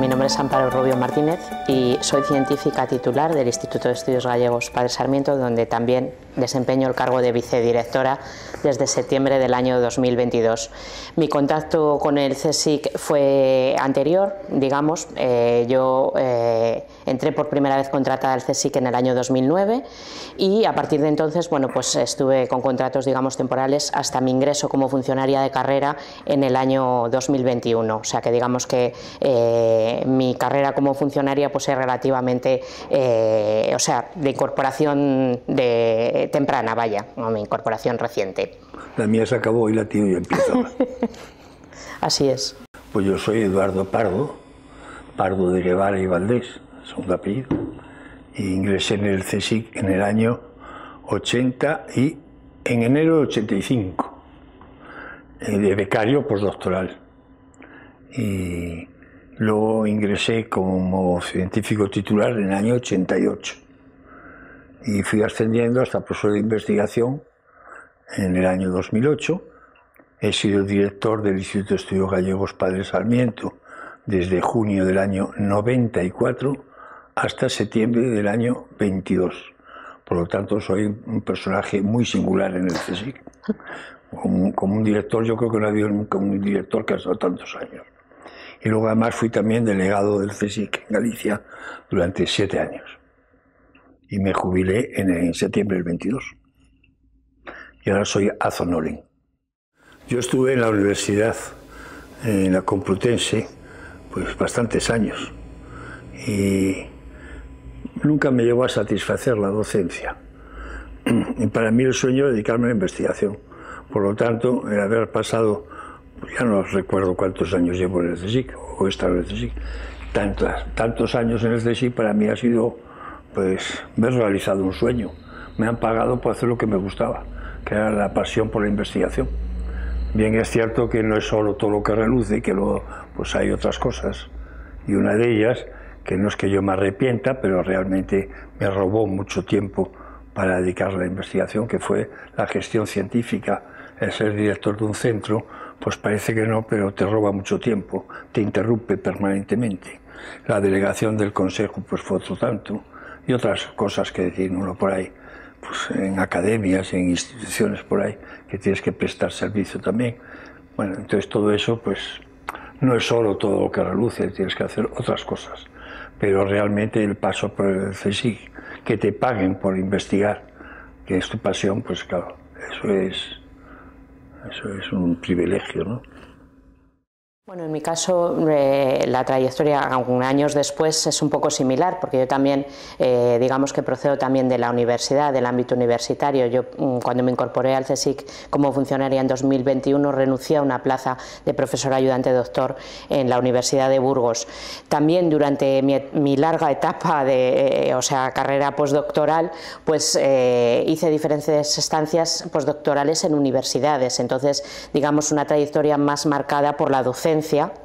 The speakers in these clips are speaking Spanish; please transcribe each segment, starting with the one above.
Mi nombre es Amparo Rubio Martínez y soy científica titular del Instituto de Estudios Gallegos Padre Sarmiento, donde también desempeño el cargo de vicedirectora desde septiembre del año 2022. Mi contacto con el CSIC fue anterior, digamos. Yo entré por primera vez contratada al CSIC en el año 2009 y a partir de entonces, bueno, pues estuve con contratos, digamos, temporales hasta mi ingreso como funcionaria de carrera en el año 2021. O sea que digamos que mi carrera como funcionaria pues es relativamente, o sea, de incorporación temprana, vaya, no, mi incorporación reciente. La mía se acabó y la tuya ya empieza. Así es. Pues yo soy Eduardo Pardo, Pardo de Guevara y Valdés, segundo apellido, y ingresé en el CSIC en el año 80 y en enero de 85, de becario postdoctoral. Y luego ingresé como científico titular en el año 88 y fui ascendiendo hasta profesor de investigación en el año 2008. He sido director del Instituto de Estudios Gallegos Padre Sarmiento desde junio del año 94 hasta septiembre del año 22. Por lo tanto, soy un personaje muy singular en el CSIC. Como un director, yo creo que no ha habido nunca un director que ha estado tantos años. Y luego además fui también delegado del CSIC en Galicia durante 7 años. Y me jubilé en septiembre del 22. Y ahora soy Azonolen. Yo estuve en la universidad, en la Complutense, pues bastantes años. Y nunca me llegó a satisfacer la docencia. Y para mí el sueño es dedicarme a la investigación. Por lo tanto, el haber pasado, pues ya no recuerdo cuántos años llevo en el CSIC, o he estado en el CSIC, tantos años en el CSIC para mí ha sido, pues, haber realizado un sueño. Me han pagado por hacer lo que me gustaba, que era la pasión por la investigación. Bien, es cierto que no es solo todo lo que reluce, que luego pues hay otras cosas. Y una de ellas, que no es que yo me arrepienta, pero realmente me robó mucho tiempo para dedicarle a la investigación, que fue la gestión científica. El ser director de un centro, pues parece que no, pero te roba mucho tiempo, te interrumpe permanentemente. La delegación del consejo, pues fue otro tanto, y otras cosas que decir uno por ahí, pues en academias, en instituciones por ahí, que tienes que prestar servicio también. Bueno, entonces todo eso, pues no es solo todo lo que reluce, tienes que hacer otras cosas. Pero realmente el paso por el CSIC, que te paguen por investigar, que es tu pasión, pues claro, eso es un privilegio, ¿no? Bueno, en mi caso la trayectoria, aunque años después, es un poco similar, porque yo también, digamos que procedo también de la universidad, del ámbito universitario. Yo cuando me incorporé al CSIC como funcionaria en 2021 renuncié a una plaza de profesor ayudante doctor en la Universidad de Burgos. También durante mi larga etapa de, o sea, carrera postdoctoral, pues hice diferentes estancias postdoctorales en universidades. Entonces, digamos, una trayectoria más marcada por la docencia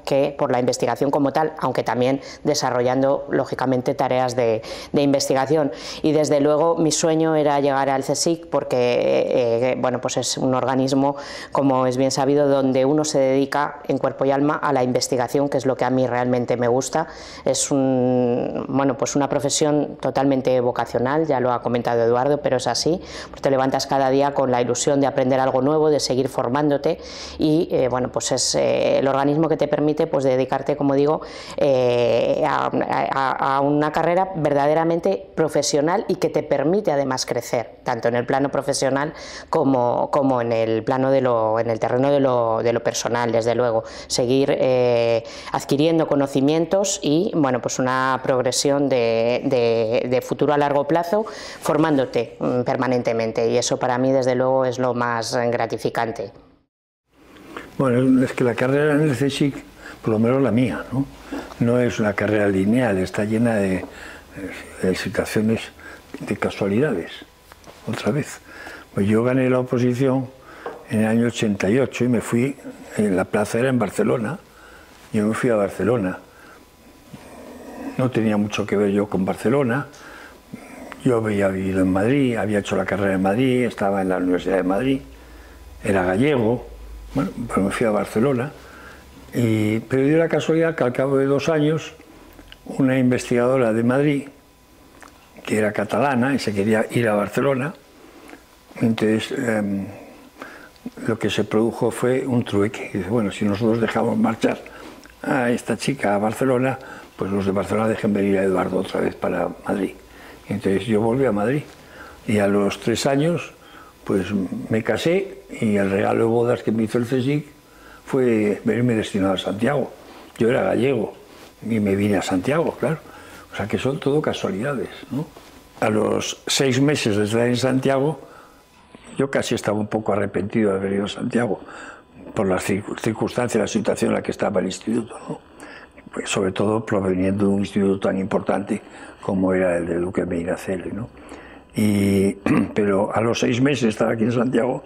que por la investigación como tal, aunque también desarrollando lógicamente tareas de investigación. Y desde luego mi sueño era llegar al CSIC porque bueno, pues es un organismo, como es bien sabido, donde uno se dedica en cuerpo y alma a la investigación, que es lo que a mí realmente me gusta. Es bueno, pues una profesión totalmente vocacional, ya lo ha comentado Eduardo, pero es así. Pues te levantas cada día con la ilusión de aprender algo nuevo, de seguir formándote y bueno, pues es el organismo que te permite pues dedicarte, como digo, a una carrera verdaderamente profesional y que te permite además crecer, tanto en el plano profesional como en el plano en el terreno de lo personal, desde luego. Seguir adquiriendo conocimientos y bueno, pues una progresión de futuro a largo plazo, formándote permanentemente, y eso para mí desde luego es lo más gratificante. Bueno, es que la carrera en el CSIC, por lo menos la mía, no es una carrera lineal, está llena de situaciones, de casualidades. Otra vez, pues yo gané la oposición en el año 88 y me fui, la plaza era en Barcelona, yo me fui a Barcelona. No tenía mucho que ver yo con Barcelona, yo había vivido en Madrid, había hecho la carrera en Madrid, estaba en la Universidad de Madrid, era gallego. Bueno, pues me fui a Barcelona, pero dio la casualidad que al cabo de 2 años una investigadora de Madrid, que era catalana y se quería ir a Barcelona. Entonces, lo que se produjo fue un trueque. Dice, bueno, si nosotros dejamos marchar a esta chica a Barcelona, pues los de Barcelona dejen venir a Eduardo otra vez para Madrid. Entonces yo volví a Madrid y a los 3 años pues me casé y el regalo de bodas que me hizo el CSIC fue verme destinado a Santiago. Yo era gallego y me vine a Santiago, claro. O sea que son todo casualidades, ¿no? A los 6 meses de estar en Santiago, yo casi estaba un poco arrepentido de haber ido a Santiago por las circunstancias, la situación en la que estaba el instituto, ¿no? Pues sobre todo proveniendo de un instituto tan importante como era el de Duque Medinaceli, ¿no? Pero a los 6 meses de estar aquí en Santiago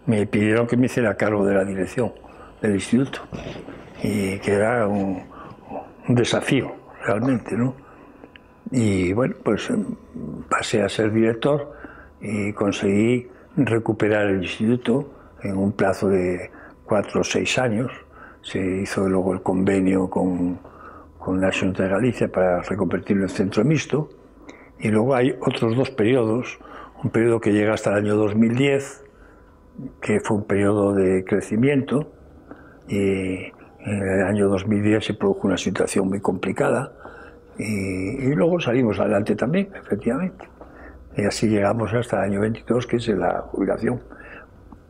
me pidieron que me hiciera cargo de la dirección del instituto, y que era un desafío realmente, ¿no? Y bueno, pues pasé a ser director y conseguí recuperar el instituto en un plazo de 4 o 6 años. Se hizo luego el convenio con la Xunta de Galicia para reconvertirlo en centro mixto, y luego hay otros 2 periodos, un periodo que llega hasta el año 2010, que fue un periodo de crecimiento, y en el año 2010 se produjo una situación muy complicada, y luego salimos adelante también, efectivamente, y así llegamos hasta el año 22, que es la jubilación.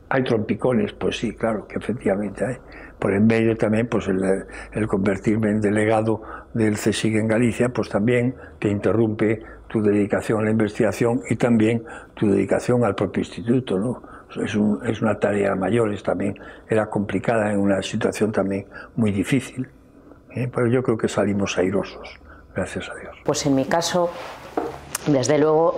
¿Hay trompicones? Pues sí, claro, que efectivamente hay. Por en medio también, pues el convertirme en delegado del CSIC en Galicia, pues también te interrumpe tu dedicación a la investigación y también tu dedicación al propio instituto, ¿no? Es una tarea mayor, también era complicada en una situación también muy difícil, pero yo creo que salimos airosos, gracias a Dios. Pues en mi caso, desde luego,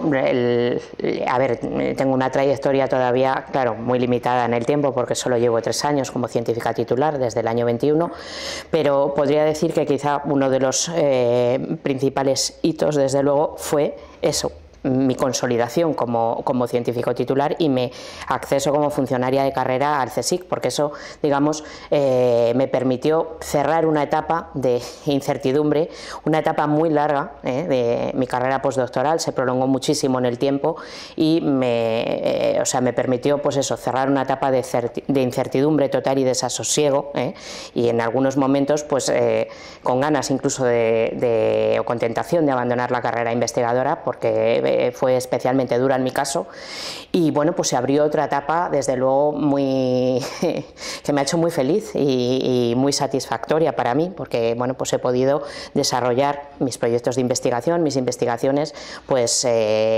tengo una trayectoria todavía, claro, muy limitada en el tiempo, porque solo llevo 3 años como científica titular, desde el año 21, pero podría decir que quizá uno de los principales hitos, desde luego, fue eso, mi consolidación como científico titular y mi acceso como funcionaria de carrera al CSIC, porque eso, digamos, me permitió cerrar una etapa de incertidumbre, una etapa muy larga de mi carrera postdoctoral. Se prolongó muchísimo en el tiempo y me permitió, pues eso, cerrar una etapa de incertidumbre total y desasosiego, y en algunos momentos, pues con ganas incluso o con tentación de abandonar la carrera investigadora, porque fue especialmente dura en mi caso. Y bueno, pues se abrió otra etapa, desde luego, que me ha hecho muy feliz y muy satisfactoria para mí, porque bueno, pues he podido desarrollar mis proyectos de investigación, mis investigaciones, pues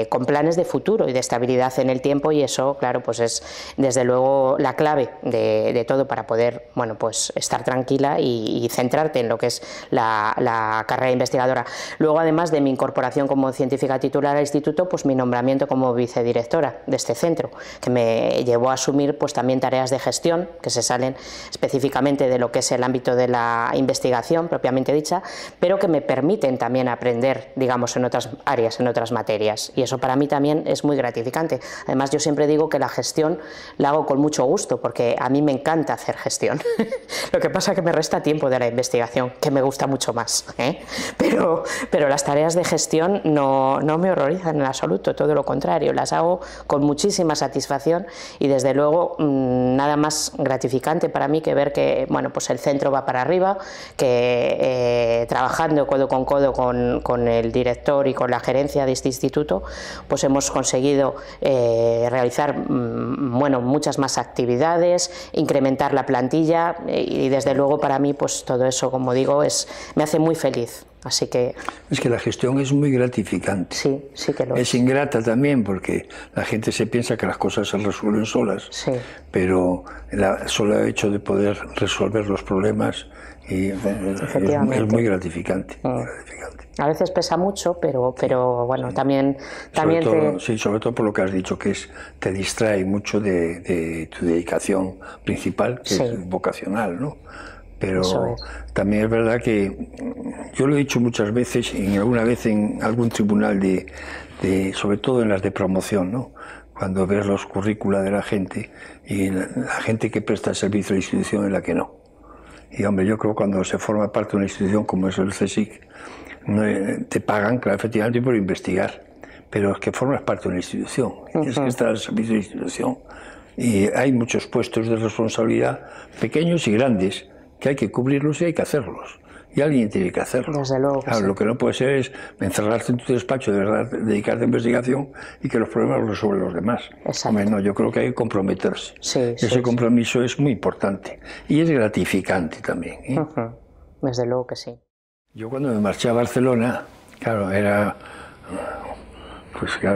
con planes de futuro y de estabilidad en el tiempo, y eso, claro, pues es desde luego la clave de todo para poder, bueno, pues estar tranquila y centrarte en lo que es la carrera investigadora. Luego, además de mi incorporación como científica titular al instituto, pues mi nombramiento como vicedirectora de este centro, que me llevó a asumir pues también tareas de gestión que se salen específicamente de lo que es el ámbito de la investigación propiamente dicha, pero que me permiten también aprender, digamos, en otras áreas, en otras materias, y eso para mí también es muy gratificante. Además, yo siempre digo que la gestión la hago con mucho gusto, porque a mí me encanta hacer gestión. Lo que pasa es que me resta tiempo de la investigación, que me gusta mucho más, pero las tareas de gestión no me horrorizan en absoluto, todo lo contrario, las hago con muchísima satisfacción, y desde luego nada más gratificante para mí que ver que, bueno, pues el centro va para arriba, que trabajando codo con codo con el director y con la gerencia de este instituto, pues hemos conseguido realizar bueno, muchas más actividades, incrementar la plantilla, y desde luego para mí pues todo eso, como digo, me hace muy feliz. Así que... Es que la gestión es muy gratificante. Sí, sí que lo es. Es ingrata también, porque la gente se piensa que las cosas se resuelven solas, sí, pero solo el hecho de poder resolver los problemas es muy gratificante. A veces pesa mucho, pero bueno, sí, también sí, sobre todo por lo que has dicho, que te distrae mucho de tu dedicación principal, que sí, es vocacional, ¿no? Pero también es verdad que yo lo he dicho muchas veces, alguna vez en algún tribunal sobre todo en las de promoción, ¿no? Cuando ves los currícula de la gente y la gente que presta servicio a la institución es la que no. Y hombre, yo creo que cuando se forma parte de una institución como es el CSIC, te pagan, claro, efectivamente, por investigar, pero es que formas parte de una institución, tienes que estar al servicio de la institución. Y hay muchos puestos de responsabilidad, pequeños y grandes, que hay que cubrirlos y hay que hacerlos. Y alguien tiene que hacerlo. Desde luego. Claro, Sí. lo que no puede ser es encerrarte en tu despacho, de verdad, dedicarte a investigación y que los problemas los resuelven los demás. Hombre, no, yo creo que hay que comprometerse. Sí, Ese compromiso es muy importante y es gratificante también, ¿eh? Desde luego que sí. Yo cuando me marché a Barcelona, claro,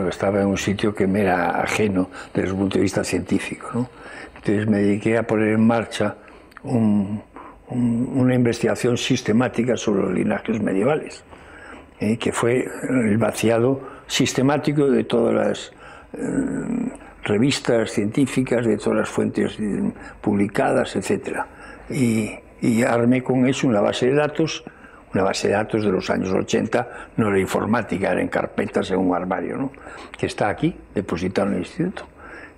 estaba en un sitio que me era ajeno desde el punto de vista científico, ¿no? Entonces me dediqué a poner en marcha una investigación sistemática sobre los linajes medievales, que fue el vaciado sistemático de todas las revistas científicas, de todas las fuentes publicadas, etc. Y armé con eso una base de datos de los años 80, no era informática, era en carpetas en un armario, ¿no? Que está aquí, depositada en el instituto.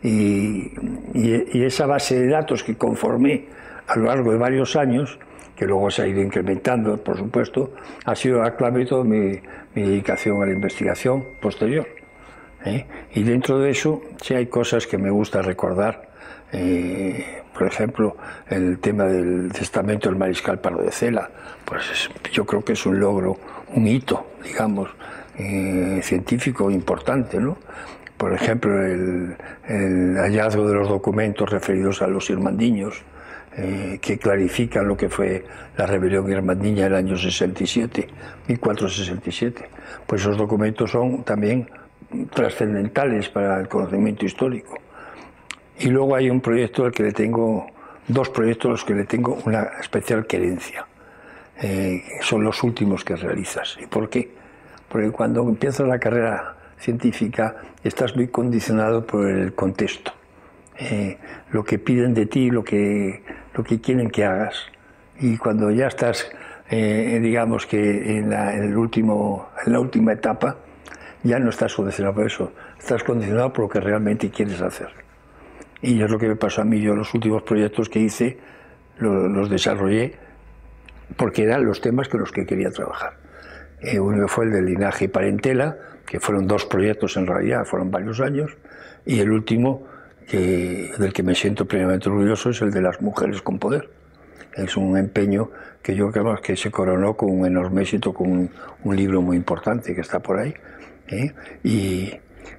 Y esa base de datos que conformé a lo largo de varios años, que luego se ha ido incrementando, por supuesto, ha sido la clave de toda mi dedicación a la investigación posterior. Y dentro de eso sí hay cosas que me gusta recordar, por ejemplo, el tema del testamento del mariscal Pardo de Cela, pues yo creo que es un logro, un hito, digamos, científico importante, ¿no? Por ejemplo, el hallazgo de los documentos referidos a los irmandiños, que clarifican lo que fue la rebelión irmandiña del año 67, 1467. Pues esos documentos son también trascendentales para el conocimiento histórico. Y luego hay un proyecto al que le tengo, dos proyectos a los que le tengo una especial querencia. Son los últimos que realizas. ¿Y por qué? Porque cuando empiezas la carrera científica estás muy condicionado por el contexto. Lo que piden de ti, lo que quieren que hagas. Y cuando ya estás, digamos que en la última etapa, ya no estás condicionado por eso, estás condicionado por lo que realmente quieres hacer. Y es lo que me pasó a mí. Yo los últimos proyectos que hice los desarrollé porque eran los temas con los que quería trabajar. Uno fue el del linaje y parentela, que fueron dos proyectos en realidad, fueron varios años, y el último, del que me siento plenamente orgulloso, es el de las mujeres con poder. Es un empeño que yo creo que se coronó con un enorme éxito, con un libro muy importante que está por ahí. Y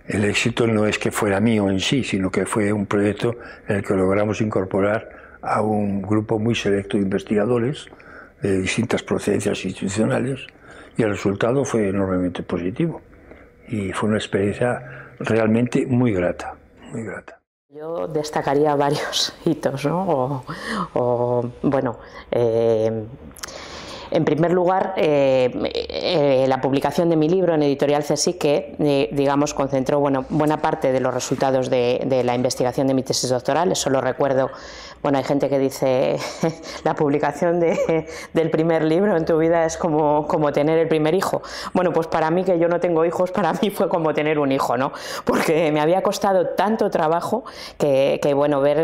el éxito no es que fuera mío en sí, sino que fue un proyecto en el que logramos incorporar a un grupo muy selecto de investigadores de distintas procedencias institucionales, y el resultado fue enormemente positivo. Y fue una experiencia realmente muy grata, muy grata. Yo destacaría varios hitos, ¿no? Bueno, en primer lugar, la publicación de mi libro en Editorial CSIC, que digamos concentró buena parte de los resultados de la investigación de mi tesis doctoral. Eso lo recuerdo. Bueno, hay gente que dice la publicación del primer libro en tu vida es como tener el primer hijo. Bueno, pues para mí, que yo no tengo hijos, para mí fue como tener un hijo, ¿no? Porque me había costado tanto trabajo que bueno, ver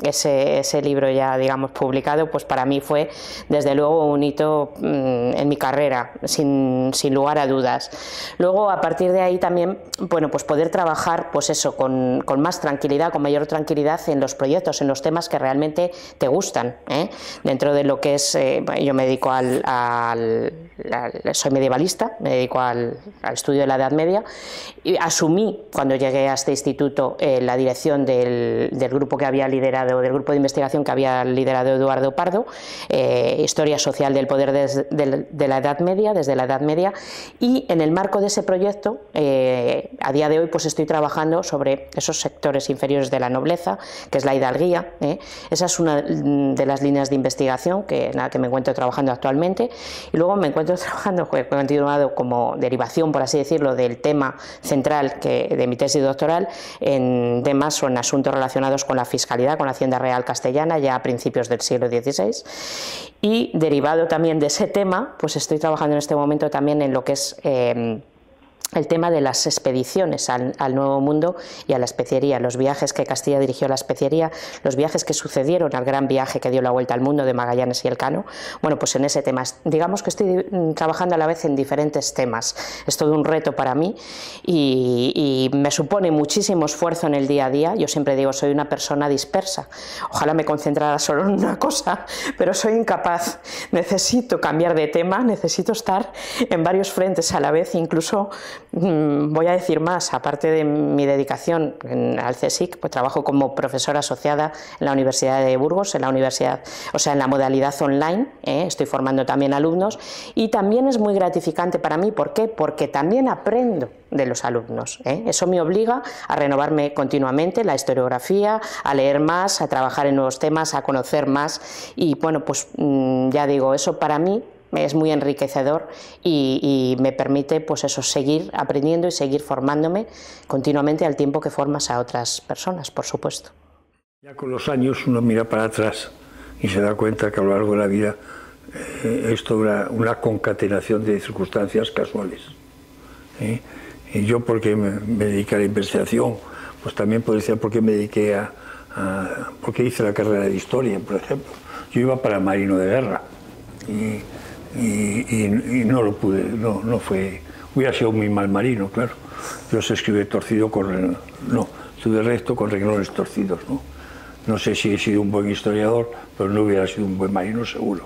ese libro ya, digamos, publicado, pues para mí fue desde luego un hito en mi carrera, sin lugar a dudas. Luego, a partir de ahí también, bueno, pues poder trabajar, pues eso, con más tranquilidad, con mayor tranquilidad en los proyectos, en los temas que realmente te gustan, dentro de lo que es, yo me dedico soy medievalista, me dedico al estudio de la Edad Media, y asumí cuando llegué a este instituto la dirección del grupo que había liderado, del grupo de investigación que había liderado Eduardo Pardo, Historia Social del Poder de la Edad Media, desde la Edad Media, y en el marco de ese proyecto, a día de hoy, pues estoy trabajando sobre esos sectores inferiores de la nobleza, que es la hidalguía. Esa es una de las líneas de investigación en la que me encuentro trabajando actualmente, y luego me encuentro trabajando, he continuado como derivación, por así decirlo, del tema central de mi tesis doctoral, en temas o en asuntos relacionados con la fiscalidad, con la Hacienda Real castellana, ya a principios del siglo XVI, y derivado también de ese tema, pues estoy trabajando en este momento también en lo que es el tema de las expediciones al Nuevo Mundo y a la especiería, los viajes que Castilla dirigió a la especiería, los viajes que sucedieron al gran viaje que dio la vuelta al mundo de Magallanes y Elcano. Bueno, pues en ese tema, digamos que estoy trabajando a la vez en diferentes temas. Es todo un reto para mí y me supone muchísimo esfuerzo en el día a día. Yo siempre digo, soy una persona dispersa. Ojalá me concentrara solo en una cosa, pero soy incapaz. Necesito cambiar de tema, necesito estar en varios frentes a la vez, incluso voy a decir más, aparte de mi dedicación al CSIC, pues trabajo como profesora asociada en la Universidad de Burgos, en la universidad, o sea, en la modalidad online, estoy formando también alumnos y también es muy gratificante para mí. ¿Por qué? Porque también aprendo de los alumnos, Eso me obliga a renovarme continuamente, la historiografía, a leer más, a trabajar en nuevos temas, a conocer más y bueno, pues ya digo, eso para mí es muy enriquecedor y me permite pues eso, seguir aprendiendo y seguir formándome continuamente al tiempo que formas a otras personas, por supuesto. Ya con los años uno mira para atrás y se da cuenta que a lo largo de la vida es toda una concatenación de circunstancias casuales. Y yo, porque me dediqué a la investigación, pues también puedo decir por qué me dediqué porque hice la carrera de historia, por ejemplo. Yo iba para marino de guerra y no lo pude, no fue, hubiera sido muy mal marino, claro. Yo se escribe torcido con, no, estuve recto con renglones torcidos, ¿no? No sé si he sido un buen historiador, pero no hubiera sido un buen marino seguro.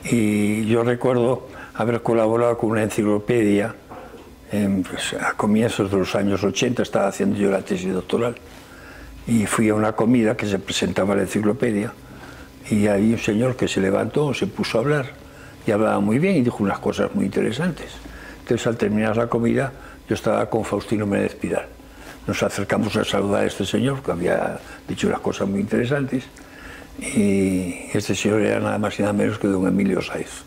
Y yo recuerdo haber colaborado con una enciclopedia, pues a comienzos de los años 80, estaba haciendo yo la tesis doctoral, y fui a una comida que se presentaba en la enciclopedia, y había un señor que se levantó, se puso a hablar, y hablaba muy bien y dijo unas cosas muy interesantes. Entonces, al terminar la comida, yo estaba con Faustino Méndez Pidal. Nos acercamos a saludar a este señor, que había dicho unas cosas muy interesantes, y este señor era nada más y nada menos que don Emilio Sáez,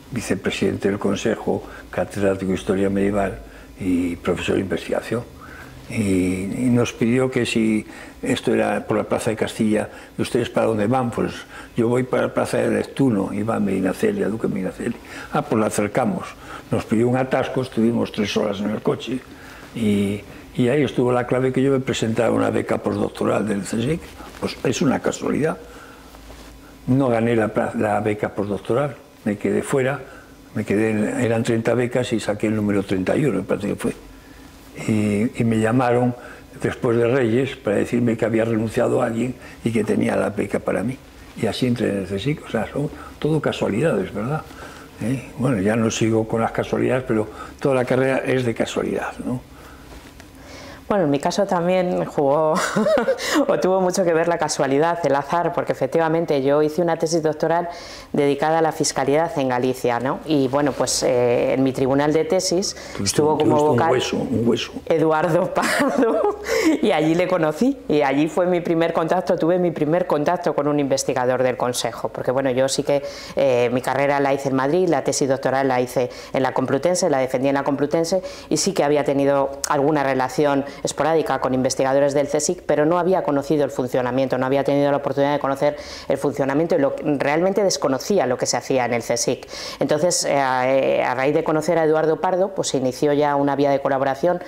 vicepresidente del Consejo, catedrático de Historia Medieval y profesor de investigación. Y nos pidió que si esto era por la Plaza de Castilla, ¿y ustedes para dónde van? Pues yo voy para la Plaza de Neptuno, Iván Medinaceli, a Duque Medinaceli. Ah, pues la acercamos. Nos pidió un atasco, estuvimos 3 horas en el coche y ahí estuvo la clave que yo me presentara una beca postdoctoral del CSIC. Pues es una casualidad. No gané la beca postdoctoral, me quedé fuera, eran 30 becas y saqué el número 31, me parece que fue. Y me llamaron después de Reyes para decirme que había renunciado a alguien y que tenía la beca para mí. Y así entré en el CSIC. O sea, son todo casualidades, ¿verdad? Bueno, ya no sigo con las casualidades, pero toda la carrera es de casualidad, ¿no? Bueno, en mi caso también jugó o tuvo mucho que ver la casualidad, el azar, porque efectivamente yo hice una tesis doctoral dedicada a la fiscalidad en Galicia, ¿no? Y bueno, pues en mi tribunal de tesis estuvo como vocal un hueso. Eduardo Pardo, y allí le conocí, y allí fue mi primer contacto, tuve mi primer contacto con un investigador del Consejo, porque bueno, yo sí que mi carrera la hice en Madrid, la tesis doctoral la hice en la Complutense, la defendí en la Complutense, y sí que había tenido alguna relación esporádica con investigadores del CSIC, pero no había conocido el funcionamiento, no había tenido la oportunidad de conocer el funcionamiento y realmente desconocía lo que se hacía en el CSIC. Entonces, a raíz de conocer a Eduardo Pardo, pues se inició ya una vía de colaboración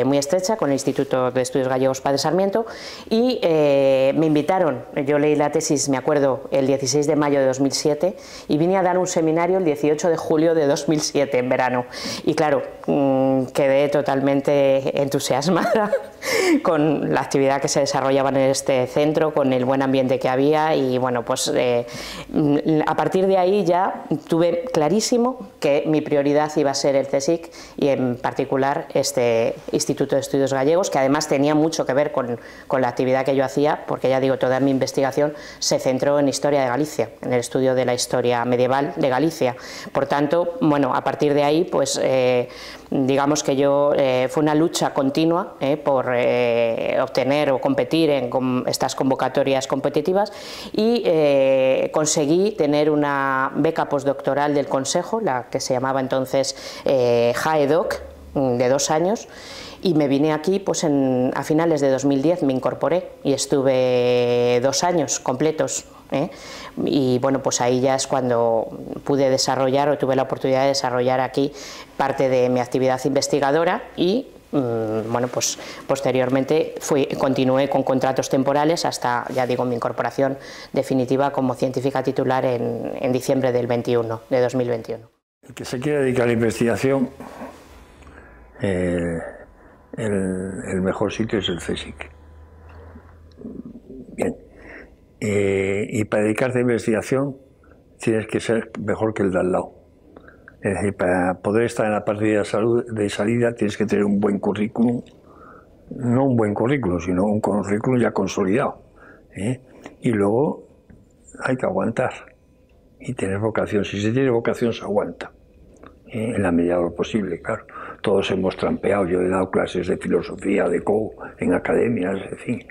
muy estrecha con el Instituto de Estudios Gallegos Padre Sarmiento y me invitaron, yo leí la tesis, me acuerdo, el 16 de mayo de 2007 y vine a dar un seminario el 18 de julio de 2007 en verano y claro, quedé totalmente entusiasmada con la actividad que se desarrollaba en este centro, con el buen ambiente que había y bueno, pues a partir de ahí ya tuve clarísimo que mi prioridad iba a ser el CSIC y en particular este Instituto de Estudios Gallegos, que además tenía mucho que ver con la actividad que yo hacía, porque ya digo, toda mi investigación se centró en historia de Galicia, en el estudio de la historia medieval de Galicia. Por tanto, bueno, a partir de ahí, pues digamos que yo fue una lucha continua por obtener o competir en estas convocatorias competitivas y conseguí tener una beca postdoctoral del Consejo, la que se llamaba entonces JAEDOC, de 2 años, y me vine aquí pues a finales de 2010, me incorporé y estuve 2 años completos Y bueno, pues ahí ya es cuando pude desarrollar o tuve la oportunidad de desarrollar aquí parte de mi actividad investigadora y bueno, pues posteriormente continué con contratos temporales hasta, ya digo, mi incorporación definitiva como científica titular en diciembre de 2021. El que se quiera dedicar a la investigación, el mejor sitio es el CSIC. Bien. Y para dedicarte a investigación tienes que ser mejor que el de al lado. Es decir, para poder estar en la partida de salida tienes que tener un buen currículum, no un buen currículum, sino un currículum ya consolidado. Y luego hay que aguantar y tener vocación. Si se tiene vocación se aguanta, en la medida de lo posible, claro. Todos hemos trampeado, yo he dado clases de filosofía, de en academias, en fin.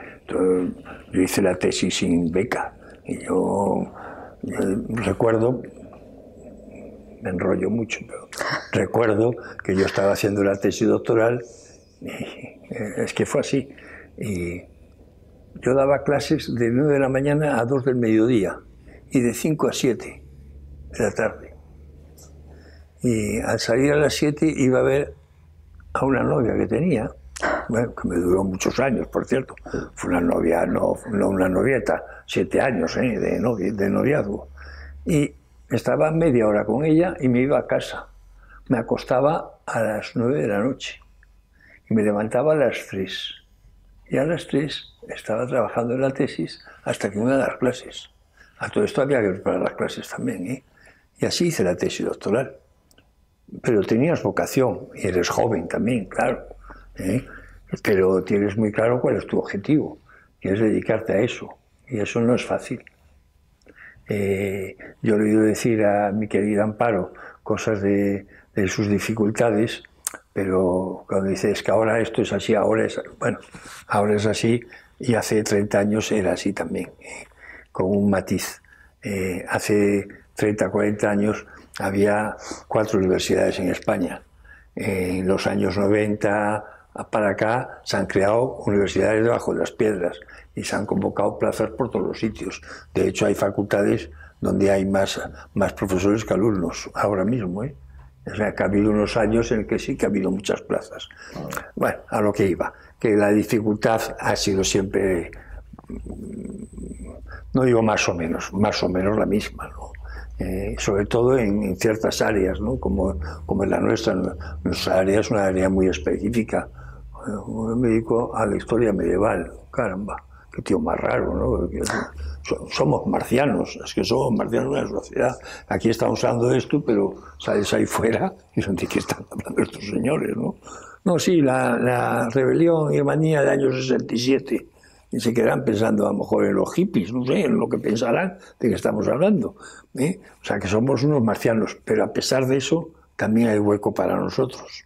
Yo hice la tesis sin beca y yo recuerdo, me enrollo mucho, pero recuerdo que yo estaba haciendo la tesis doctoral y es que fue así. Y yo daba clases de 9 de la mañana a 2 del mediodía y de 5 a 7 de la tarde. Y al salir a las 7 iba a ver a una novia que tenía, bueno, que me duró muchos años, por cierto. Fue una novia, no una novieta, 7 años de noviazgo. Y estaba media hora con ella y me iba a casa. Me acostaba a las 9 de la noche y me levantaba a las 3. Y a las 3 estaba trabajando en la tesis hasta que me iba a dar clases. A todo esto había que preparar las clases también, Y así hice la tesis doctoral. Pero tenías vocación y eres joven también, claro. Pero tienes muy claro cuál es tu objetivo. Quieres dedicarte a eso. Y eso no es fácil. Yo le he oído decir a mi querida Amparo cosas de sus dificultades, pero cuando dice es que ahora esto es así, ahora es así, y hace 30 años era así también, con un matiz. Hace 30, 40 años había 4 universidades en España. En los años 90 para acá se han creado universidades debajo de las piedras y se han convocado plazas por todos los sitios. De hecho, hay facultades donde hay más profesores que alumnos ahora mismo. O sea, que ha habido unos años en que sí que ha habido muchas plazas. Bueno, a lo que iba, que la dificultad ha sido siempre, no digo más o menos la misma, ¿no? Sobre todo en ciertas áreas, ¿no? como en la nuestra. Nuestra área es una área muy específica. Yo me dedico a la historia medieval. Caramba, qué tío más raro, ¿no? Somos marcianos, es que somos marcianos en la sociedad. Aquí estamos hablando de esto, pero sales ahí fuera y son de qué están hablando estos señores, ¿no? No, sí, la rebelión birmania del año 67. Y se quedarán pensando a lo mejor en los hippies, no sé, en lo que pensarán de que estamos hablando. O sea, que somos unos marcianos, pero a pesar de eso, también hay hueco para nosotros.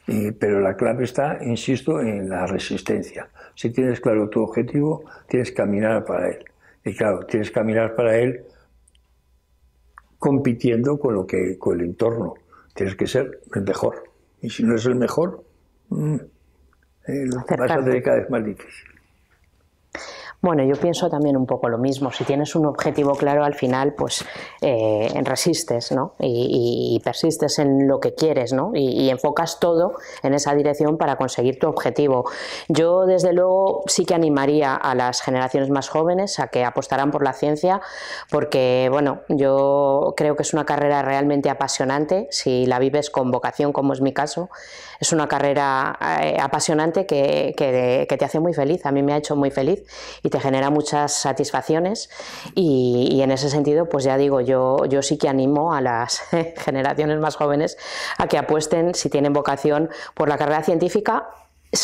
Pero la clave está, insisto, en la resistencia. Si tienes claro tu objetivo, tienes que caminar para él. Y claro, tienes que caminar para él compitiendo con el entorno. Tienes que ser el mejor. Y si no es el mejor, vas a tener cada vez más difícil. Bueno, yo pienso también un poco lo mismo. Si tienes un objetivo claro, al final, pues resistes, ¿no? Y persistes en lo que quieres, ¿no? Y enfocas todo en esa dirección para conseguir tu objetivo. Yo, desde luego, sí que animaría a las generaciones más jóvenes a que apostaran por la ciencia, porque, bueno, yo creo que es una carrera realmente apasionante. Si la vives con vocación, como es mi caso, es una carrera apasionante que te hace muy feliz. A mí me ha hecho muy feliz y te genera muchas satisfacciones y en ese sentido, pues ya digo, yo sí que animo a las generaciones más jóvenes a que apuesten, si tienen vocación, por la carrera científica,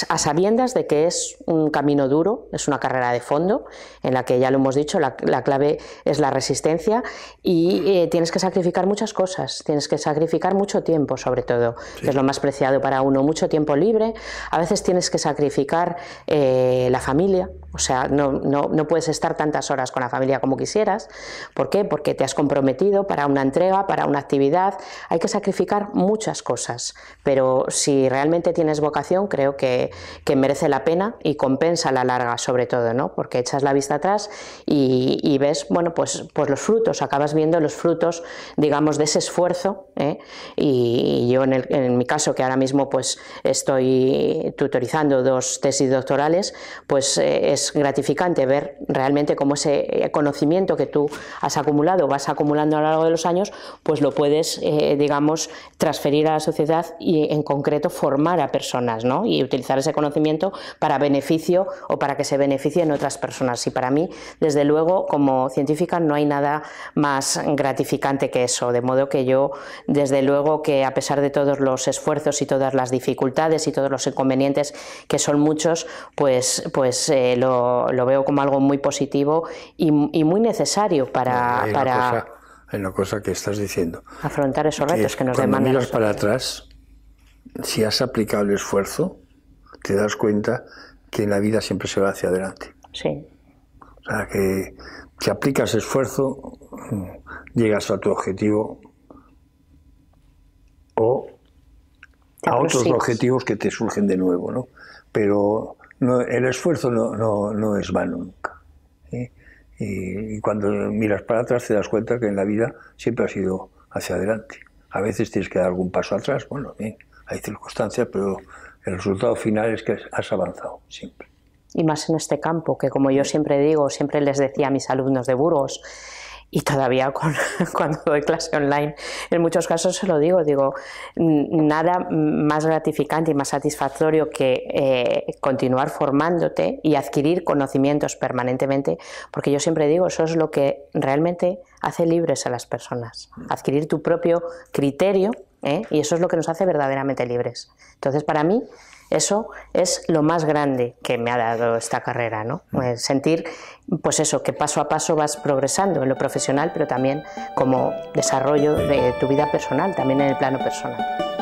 a sabiendas de que es un camino duro, es una carrera de fondo, en la que ya lo hemos dicho, la clave es la resistencia y tienes que sacrificar muchas cosas, tienes que sacrificar mucho tiempo, sobre todo, sí, que es lo más preciado para uno, mucho tiempo libre. A veces tienes que sacrificar la familia, o sea, no puedes estar tantas horas con la familia como quisieras. ¿Por qué? Porque te has comprometido para una entrega, para una actividad. Hay que sacrificar muchas cosas, pero si realmente tienes vocación, creo que que merece la pena y compensa a la larga, sobre todo, ¿no? Porque echas la vista atrás y ves, bueno, pues los frutos, acabas viendo los frutos, digamos, de ese esfuerzo, ¿eh? Y yo en mi caso, que ahora mismo pues estoy tutorizando 2 tesis doctorales, pues es gratificante ver realmente cómo ese conocimiento que tú has acumulado, vas acumulando a lo largo de los años, pues lo puedes, digamos, transferir a la sociedad y en concreto formar a personas, ¿no? Y utilizar ese conocimiento para beneficio o para que se beneficien otras personas. Y para mí, desde luego, como científica no hay nada más gratificante que eso, de modo que yo, desde luego, que a pesar de todos los esfuerzos y todas las dificultades y todos los inconvenientes, que son muchos, pues lo veo como algo muy positivo y muy necesario para hay una cosa que estás diciendo, afrontar esos retos que nos cuando demandan. Miras para atrás, si has aplicado el esfuerzo, te das cuenta que en la vida siempre se va hacia adelante. Sí. O sea, que si aplicas esfuerzo, llegas a tu objetivo o a otros objetivos que te surgen de nuevo, ¿no? Pero el esfuerzo no es vano nunca, ¿eh? Y cuando miras para atrás te das cuenta que en la vida siempre has ido hacia adelante. A veces tienes que dar algún paso atrás, bueno, bien, hay circunstancias, pero el resultado final es que has avanzado siempre. Y más en este campo, que como yo siempre digo, siempre les decía a mis alumnos de Burgos, y todavía cuando doy clase online, en muchos casos se lo digo, nada más gratificante y más satisfactorio que continuar formándote y adquirir conocimientos permanentemente, porque yo siempre digo, eso es lo que realmente hace libres a las personas, adquirir tu propio criterio, y eso es lo que nos hace verdaderamente libres. Entonces, para mí, eso es lo más grande que me ha dado esta carrera, ¿no? Sentir, pues eso, que paso a paso vas progresando en lo profesional, pero también como desarrollo de tu vida personal, también en el plano personal.